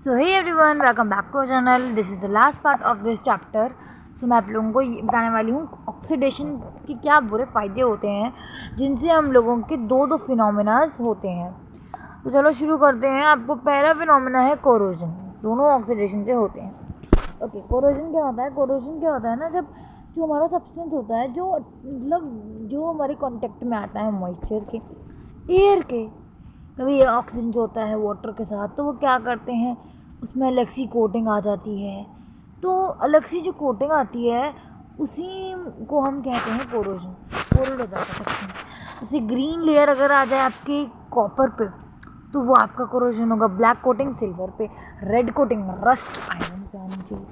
So hey everyone, welcome back to our channel. This is the last part of this chapter. So मैं आप लोगों को ये बताने वाली हूँ ऑक्सीडेशन के क्या बुरे फ़ायदे होते हैं जिनसे हम लोगों के दो फिनोमेनास होते हैं। तो चलो शुरू करते हैं। आपको पहला फिनोमेना है कोरोजन। दोनों ऑक्सीडेशन से होते हैं। ओके, कोरोजन क्या होता है? कोरोजन क्या होता है ना, जब जो हमारा सब्सटेंस होता है, जो मतलब जो हमारे कांटेक्ट में आता है मॉइस्चर के, एयर के, कभी ऑक्सीजन जो होता है वाटर के साथ, तो वो क्या करते हैं, उसमें अलग सी कोटिंग आ जाती है। तो अलग सी जो कोटिंग आती है उसी को हम कहते हैं कोरोजन। कोरोड हो जाता है सब्सटेंस। जैसे ग्रीन लेयर अगर आ जाए आपके कॉपर पे तो वो आपका कोरोजन होगा। ब्लैक कोटिंग सिल्वर पे, रेड कोटिंग रस्ट आयरन पे आनी चाहिए।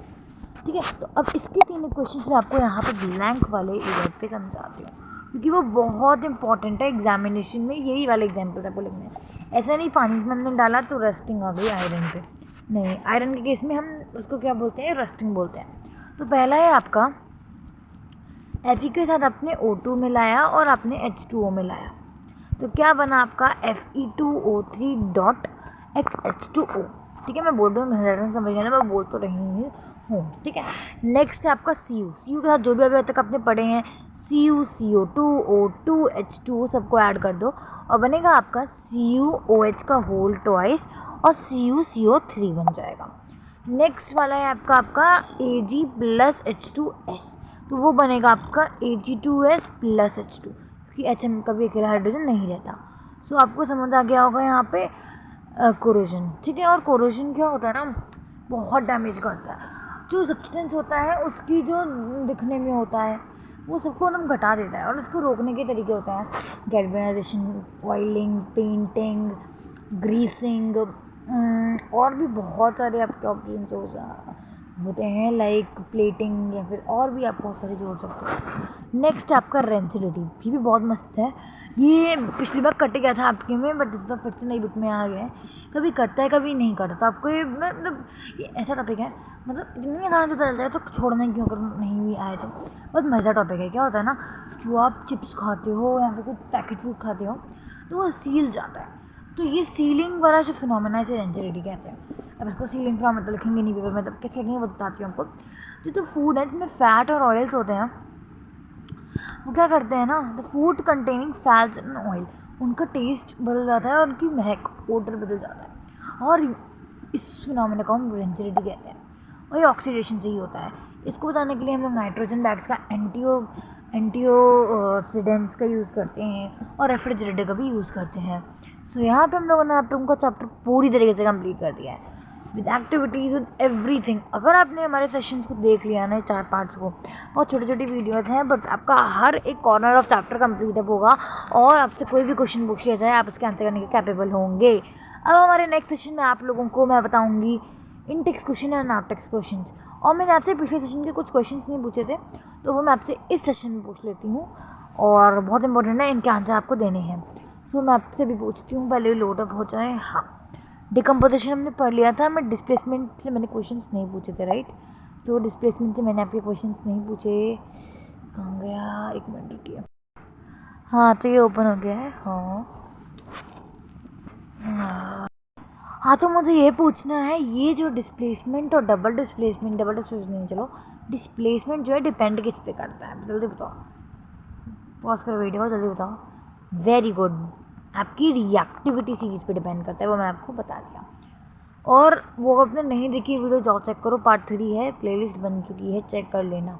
ठीक है, तो अब इसके तीन क्वेश्चंस मैं आपको यहाँ पे ब्लैंक वाले इवेंट पे समझाती हूँ, क्योंकि वो बहुत इंपॉर्टेंट है एग्जामिनेशन में। यही वाले एग्जाम्पल आपको लिखने हैं। ऐसा नहीं पानी में हमने डाला तो रस्टिंग आ गई आयरन पे, नहीं। आयरन के केस में हम उसको क्या बोलते हैं, रस्टिंग बोलते हैं। तो पहला है आपका Fe के साथ आपने O2 मिलाया और आपने H2O मिलाया, तो क्या बना आपका Fe2O3 डॉट XH2O। ठीक है, मैं बोल रही हूँ हैंड समझ गया ना, मैं बोल तो रही हूँ। ठीक है, नेक्स्ट है आपका Cu के साथ जो भी अभी तक आपने पढ़े हैं, CO2, O2, H2O सबको ऐड कर दो और बनेगा आपका CuOH का होल ट्वाइस और CuCO3 बन जाएगा। नेक्स्ट वाला है आपका Ag प्लस H2S, तो वो बनेगा आपका Ag2S प्लस H2, क्योंकि H में कभी अकेला हाइड्रोजन नहीं रहता। सो आपको समझ आ गया होगा यहाँ पे कोरोजन। ठीक है, और कोरोजन क्या होता है ना, बहुत डैमेज करता है। जो सब्सटेंस होता है उसकी जो दिखने में होता है वो सबको एकदम घटा देता है, और उसको रोकने के तरीके होते हैं गैल्वेनाइजेशन, ऑयलिंग, पेंटिंग, ग्रीसिंग, और भी बहुत सारे आपके ऑप्शन होते हैं, लाइक प्लेटिंग, या फिर और भी आप बहुत सारे जोड़ सकते हो। नेक्स्ट आपका रेंसिडिटी, ये भी बहुत मस्त है। ये पिछली बार कट गया था आपके में, बट इस बार फिर से नई बुक में आ गया है। कभी कटता है कभी नहीं कटता। तो आपको ये मतलब ये ऐसा टॉपिक है, मतलब इतनी आसानी से चल जाए तो छोड़ना क्यों, अगर नहीं भी आए तो। बहुत मज़ा टॉपिक है। क्या होता है ना, जो आप चिप्स खाते हो या फिर कोई पैकेट फूड खाते हो तो वो सील जाता है। तो ये सीलिंग वाला जो फिनोमेना है इसे रेंसिडिटी कहते हैं। अब इसको सीलिंग फिनोमेना तो लिखेंगे नहीं पेपर में, तब कैसे लिखेंगे वो बताती हूँ आपको। जो फूड है जिसमें फैट और ऑयल्स होते हैं, वो क्या करते हैं ना, the food containing fats and oil, उनका टेस्ट बदल जाता है और उनकी महक, ओडर बदल जाता है, और इस फिनोमेना को हम रेंसिडिटी कहते हैं। और ये ऑक्सीडेशन से ही होता है। इसको बताने के लिए हम लोग नाइट्रोजन बैग्स का एंटीऑक्सीडेंट्स का यूज़ करते हैं और रेफ्रिजरेटर का भी यूज़ करते हैं। सो यहाँ पे हम लोगों ने आप लोगों का चैप्टर पूरी तरीके से कंप्लीट कर दिया है, विद एक्टिविटीज़, विद एवरीथिंग। अगर आपने हमारे सेशंस को देख लिया ना, 4 पार्ट्स को, बहुत छोटी छोटी वीडियोज़ हैं, बट आपका हर एक corner of chapter complete up होगा और आपसे कोई भी क्वेश्चन पूछ लिया जाए आप उसके आंसर करने के कैपेबल होंगे। अब हमारे नेक्स्ट सेशन में आप लोगों को मैं बताऊँगी in text question and out text question. और मैंने आपसे पिछले सेशन के कुछ क्वेश्चन नहीं पूछे थे, तो वो मैं आपसे इस सेशन में पूछ लेती हूँ, और बहुत इंपॉर्टेंट है, इनके आंसर आपको देने हैं। सो मैं आपसे भी पूछती हूँ, पहले लोडअप हो जाए। हाँ, डिकम्पोजिशन हमने पढ़ लिया था। मैं डिस्प्लेसमेंट से मैंने क्वेश्चंस नहीं पूछे थे, राइट? तो डिस्प्लेसमेंट से मैंने आपके क्वेश्चंस नहीं पूछे। कहाँ गया, एक मिनट रुकिए। हाँ, तो ये ओपन हो गया है। हाँ, तो मुझे ये पूछना है, ये जो डिस्प्लेसमेंट और डबल डिस्प्लेसमेंट नहीं, चलो डिस्प्लेसमेंट जो है डिपेंड किस पे करता है, जल्दी बताओ। पॉज करो वीडियो, जल्दी बताओ। वेरी गुड, आपकी रिएक्टिविटी सीरीज़ पे डिपेंड करता है, वो मैं आपको बता दिया। और वो आपने नहीं देखी वीडियो, जाओ चेक करो, पार्ट 3 है, प्लेलिस्ट बन चुकी है, चेक कर लेना।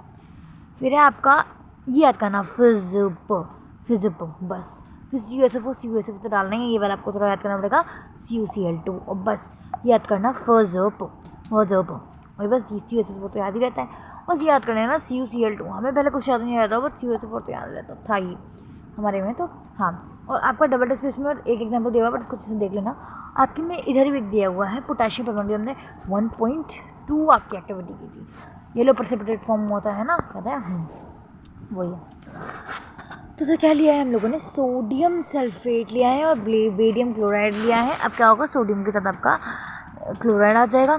फिर है आपका ये याद करना, फिजिप, बस। फिर CuSFO तो डालना ही है, ये वाला आपको थोड़ा याद करना पड़ेगा, CuCl2, और बस याद करना फजप, वही बस। CuSFO तो याद ही रहता है, बस याद कर लेना CuCl2। हमें पहले कुछ याद नहीं रहता, बट CuSFO तो याद रहता था ही हमारे में। तो हाँ, और आपका डबल डिस्प्लेसमेंट एक एग्जाम्पल दिया हुआ है, बट इसको अच्छे से देख लेना। आपके में इधर भी दिया हुआ है, पोटेशियम परमैंगनेट हमने 1.2 आपकी एक्टिविटी की थी। येलो प्रेसिपिटेट फॉर्म होता है ना, कहता है वही है। तो क्या लिया है हम लोगों ने, सोडियम सल्फेट लिया है और बेरियम क्लोराइड लिया है। अब क्या होगा, सोडियम के साथ आपका क्लोराइड आ जाएगा।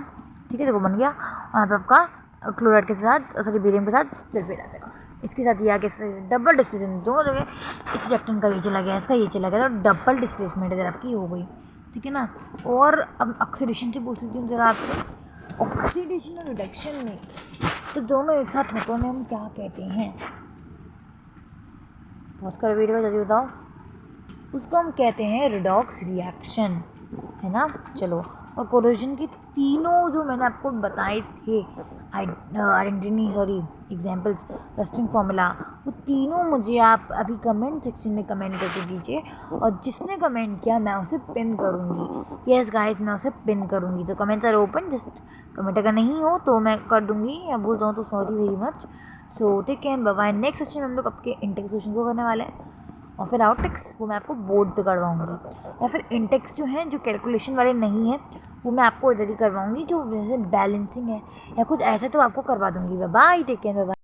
ठीक है, देखो बन गया। वहाँ पे आपका क्लोराइड के साथ, सॉरी बेरियम के साथ सल्फेट आ जाएगा। इसके साथ ये आगे डबल डिस्प्लेसमेंट दोनों जगह, इस रिएक्टेंट का ये चला गया, इसका ये चला गया, तो डबल डिस्प्लेसमेंट इधर आपकी हो गई। ठीक है ना। और अब ऑक्सीडेशन से पूछ लेती हूँ ज़रा आपसे, ऑक्सीडेशन और रिडक्शन में तो दोनों एक साथ होते हैं, हम क्या कहते हैं? पॉज कर वीडियो जल्दी बताओ। उसको हम कहते हैं रिडॉक्स रिएक्शन, है ना। चलो, और कोरोजन के तीनों जो मैंने आपको बताए थे identity sorry examples, rusting formula, वो तीनों मुझे आप अभी कमेंट सेक्शन में कमेंट करके दीजिए, और जिसने कमेंट किया मैं उसे पिन करूँगी। यस गाइस, मैं उसे पिन करूँगी। तो comments are open, just comment अगर नहीं हो तो मैं कर दूँगी, या भूल जाऊँ तो sorry very much. So take care, bye bye. Next session में हम लोग आपके इंटेक्स क्वेश्चन को करने वाले हैं, और फिर आउटटेक्स वो मैं आपको बोर्ड पे करवाऊँगी, या फिर इंटेक्स जो हैं जो कैलकुलेशन वाले नहीं हैं वो मैं आपको इधर ही करवाऊँगी, जो जैसे बैलेंसिंग है या कुछ ऐसा तो आपको करवा दूँगी। Bye bye, take care, bye bye.